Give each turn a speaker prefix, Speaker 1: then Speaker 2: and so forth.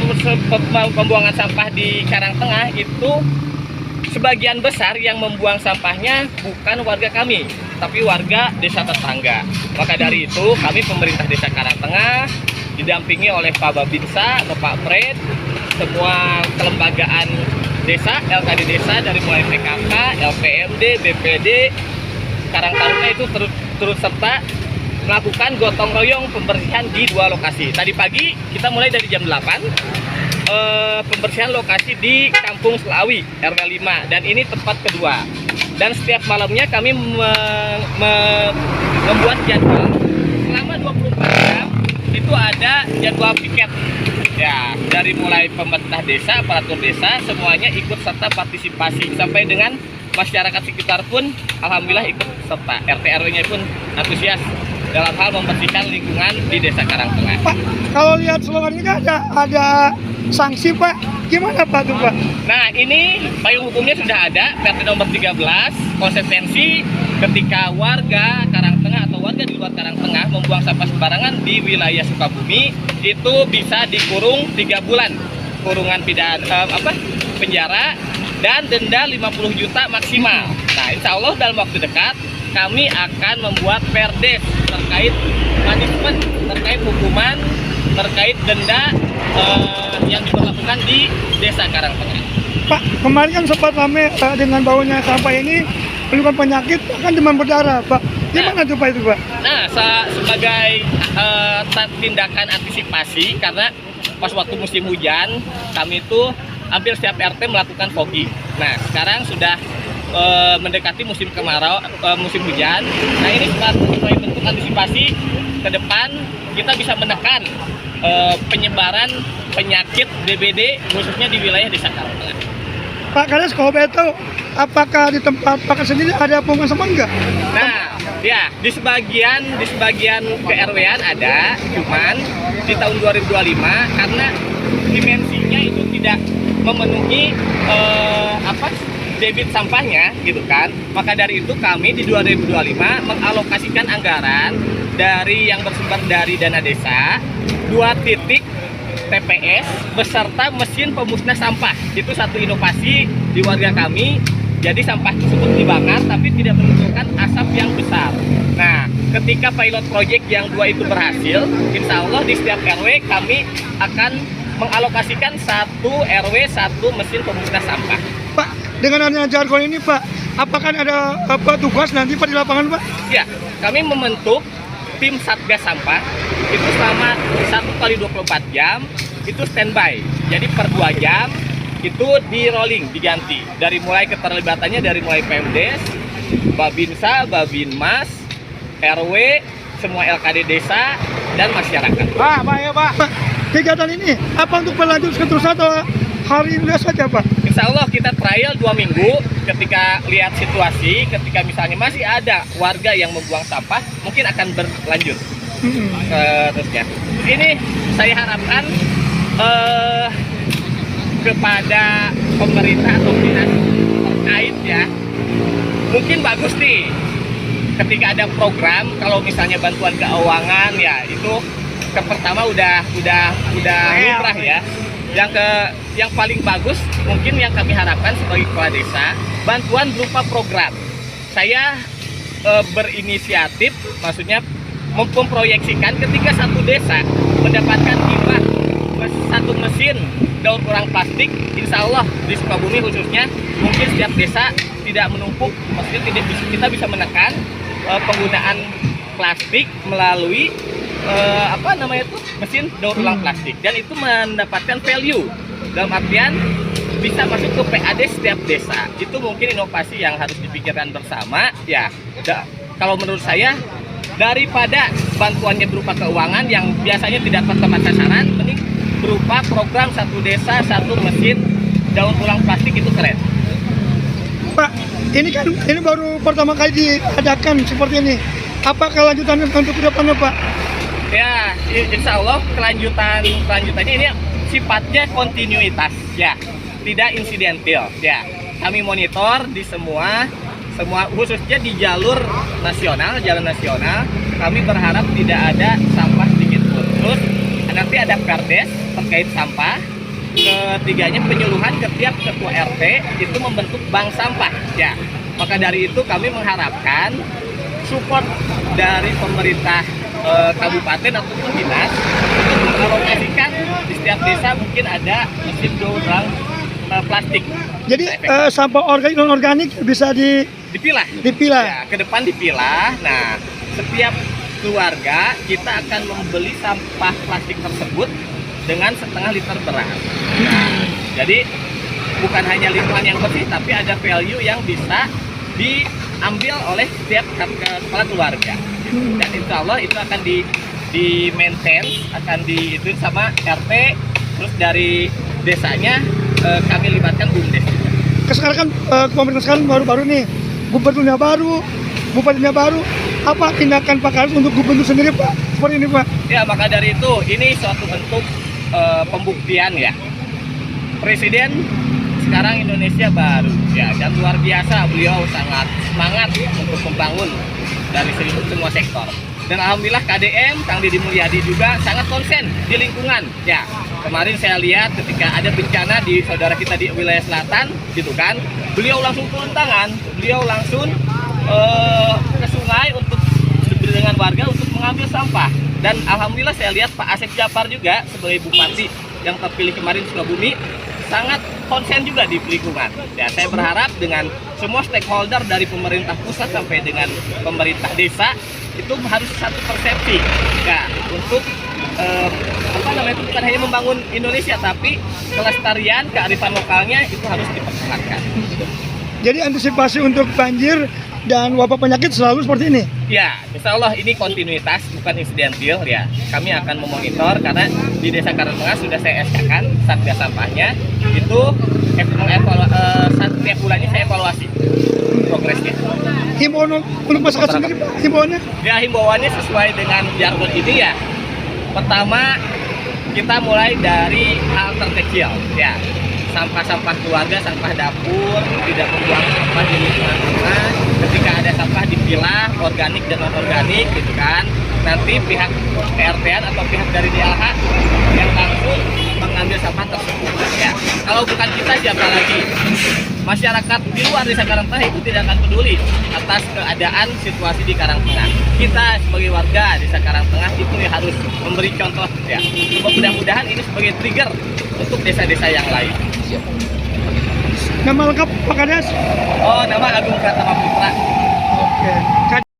Speaker 1: tempat pembuangan sampah di Karangtengah itu sebagian besar yang membuang sampahnya bukan warga kami, tapi warga desa tetangga. Maka dari itu kami pemerintah desa Karangtengah didampingi oleh Pak Babinsa, Pak Pred, semua kelembagaan desa, LKD desa dari mulai PKK, LPMD, BPD, Karang Taruna itu turut serta melakukan gotong royong pembersihan di 2 lokasi. Tadi pagi kita mulai dari jam 8 pembersihan lokasi di Kampung Selawi RW 5 dan ini tempat kedua. Dan setiap malamnya kami membuat jadwal selama 24 jam itu ada jadwal piket. Ya, dari mulai pemerintah desa, aparatur desa semuanya ikut serta partisipasi sampai dengan masyarakat sekitar pun alhamdulillah ikut serta. RT RW-nya pun antusias dalam hal membersihkan lingkungan di Desa Karangtengah.
Speaker 2: Pak, kalau lihat slogan ini ada sanksi, Pak. Gimana Pak tuh, Pak?
Speaker 1: Nah, ini payung hukumnya sudah ada, Perda nomor 13, konsekuensi ketika warga Karangtengah atau warga di luar Karangtengah membuang sampah sembarangan di wilayah Sukabumi itu bisa dikurung 3 bulan. Kurungan pidana penjara dan denda 50 juta maksimal. Nah, insya Allah dalam waktu dekat kami akan membuat perdes terkait punishment, terkait hukuman, terkait denda yang diberlakukan di Desa Karangtengah.
Speaker 2: Pak, kemarin kan sempat rame dengan baunya sampah ini menimbulkan penyakit bahkan demam berdarah, Pak. Gimana tuh Pak itu, Pak?
Speaker 1: Nah, sebagai tindakan antisipasi karena pas waktu musim hujan kami itu hampir setiap RT melakukan fogging. Nah, sekarang sudah mendekati musim kemarau, musim hujan. Nah, ini sebagai bentuk antisipasi ke depan kita bisa menekan penyebaran penyakit DBD khususnya di wilayah Desa Karangtengah.
Speaker 2: Pak, karena sekolah itu apakah di tempat Pak sendiri ada pembuangan sampah enggak?
Speaker 1: Nah, ya di sebagian ke-RW-an ada, cuman di tahun 2025 karena dimensinya itu tidak memenuhi debit sampahnya gitu kan. Maka dari itu kami di 2025 mengalokasikan anggaran dari yang bersumber dari dana desa 2 titik TPS beserta mesin pemusnah sampah. Itu satu inovasi di warga kami. Jadi sampah tersebut dibakar tapi tidak menimbulkan asap yang besar. Nah, ketika pilot project yang 2 itu berhasil, insya Allah di setiap RW kami akan mengalokasikan 1 RW 1 mesin pemusnah sampah.
Speaker 2: Pak, dengan adanya jargon ini Pak, apakah ada tugas nanti Pak di lapangan Pak?
Speaker 1: Ya, kami membentuk tim Satgas Sampah itu selama 1 kali 24 jam itu standby. Jadi per 2 jam itu di rolling, diganti. Dari mulai keterlibatannya dari mulai Pemdes, Babinsa, Babinmas, RW, semua LKD desa dan masyarakat.
Speaker 2: Pak, ya Pak. Kegiatan ini apa untuk berlanjut terus atau hari ini saja Pak?
Speaker 1: Insya Allah kita trial 2 minggu. Ketika lihat situasi, ketika misalnya masih ada warga yang membuang sampah, mungkin akan berlanjut terusnya. Ini saya harapkan kepada pemerintah atau dinas terkait ya, mungkin bagus nih ketika ada program, kalau misalnya bantuan keuangan ya itu pertama udah lumrah ya. Yang paling bagus mungkin yang kami harapkan sebagai kepala desa, bantuan berupa program. Saya berinisiatif, maksudnya memproyeksikan ketika satu desa mendapatkan hibah 1 mesin daur ulang plastik, insya Allah di Sukabumi khususnya mungkin setiap desa tidak menumpuk, maksudnya kita bisa menekan penggunaan plastik melalui mesin daur ulang plastik, dan itu mendapatkan value dalam artian bisa masuk ke PAD setiap desa. Itu mungkin inovasi yang harus dipikirkan bersama ya. Kalau menurut saya daripada bantuannya berupa keuangan yang biasanya tidak tepat sasaran, mending berupa program 1 desa 1 mesin daur ulang plastik, itu keren.
Speaker 2: Pak, ini baru pertama kali diadakan seperti ini. Apa kelanjutannya untuk kedepannya Pak?
Speaker 1: Ya, insya Allah kelanjutannya ini sifatnya kontinuitas ya, tidak insidental ya. Kami monitor di semua khususnya di jalan nasional, kami berharap tidak ada sampah sedikit pun. Terus nanti ada perdes terkait sampah. Ketiganya penyuluhan ke tiap ketua RT itu membentuk bank sampah ya. Maka dari itu kami mengharapkan support dari pemerintah kabupaten ataupun dinas untuk mengalokasikan di setiap desa mungkin ada mesin daur ulang plastik.
Speaker 2: Jadi sampah organik non organik bisa
Speaker 1: Dipilah. Ya, ke depan dipilah. Nah, setiap keluarga kita akan membeli sampah plastik tersebut dengan setengah liter beras. Nah, jadi bukan hanya lingkungan yang bersih, tapi ada value yang bisa diambil oleh setiap kepala keluarga. Dan insya Allah itu akan di maintain, akan itu sama RT, terus dari desanya kami libatkan BUMDes.
Speaker 2: Sekarang kan pemerintah sekarang baru-baru nih, gubernurnya baru, bupatinya baru. Apa tindakan Pak Kades untuk gubernur sendiri Pak? Seperti ini Pak.
Speaker 1: Ya, maka dari itu ini suatu bentuk pembuktian ya. Presiden sekarang Indonesia baru ya, dan luar biasa beliau sangat semangat untuk membangun dari semua sektor. Dan alhamdulillah KDM Kang Deddy Mulyadi juga sangat konsen di lingkungan ya. Kemarin saya lihat ketika ada bencana di saudara kita di wilayah selatan gitu kan, beliau langsung turun tangan, beliau langsung ke sungai untuk dengan warga untuk mengambil sampah. Dan alhamdulillah saya lihat Pak Asep Japar juga sebagai bupati yang terpilih kemarin Sukabumi sangat konsen juga di lingkungan. Ya, saya berharap dengan semua stakeholder dari pemerintah pusat sampai dengan pemerintah desa itu harus satu persepsi ya untuk itu bukan hanya membangun Indonesia, tapi kelestarian kearifan lokalnya itu harus dipertahankan.
Speaker 2: Jadi antisipasi untuk banjir dan wabah penyakit selalu seperti ini?
Speaker 1: Ya, insya Allah ini kontinuitas, bukan insidental ya. Kami akan memonitor karena di Desa Karangtengah sudah saya SK-kan Satgas sampahnya. Itu setiap bulannya saya evaluasi progresnya.
Speaker 2: Himbauan untuk masyarakat sendiri Pak, himbauannya?
Speaker 1: Ya, himbauannya sesuai dengan jargon ini ya. Pertama, kita mulai dari hal terkecil ya. Sampah-sampah keluarga, sampah dapur, tidak membuang sampah di lingkungan rumah. Ketika ada sampah dipilah, organik dan non-organik gitu kan. Nanti pihak PRT-an atau pihak dari DLH yang langsung mengambil sampah tersebut ya. Kalau bukan kita, siapa lagi? Masyarakat di luar Desa Karangtengah itu tidak akan peduli atas keadaan situasi di Karangtengah. Kita sebagai warga Desa Karangtengah itu harus memberi contoh ya. Mudah-mudahan ini sebagai trigger untuk desa-desa yang lain.
Speaker 2: Nama lengkap Pak Kades?
Speaker 1: Oh, nama Agung Pratama Putra.
Speaker 2: Oke.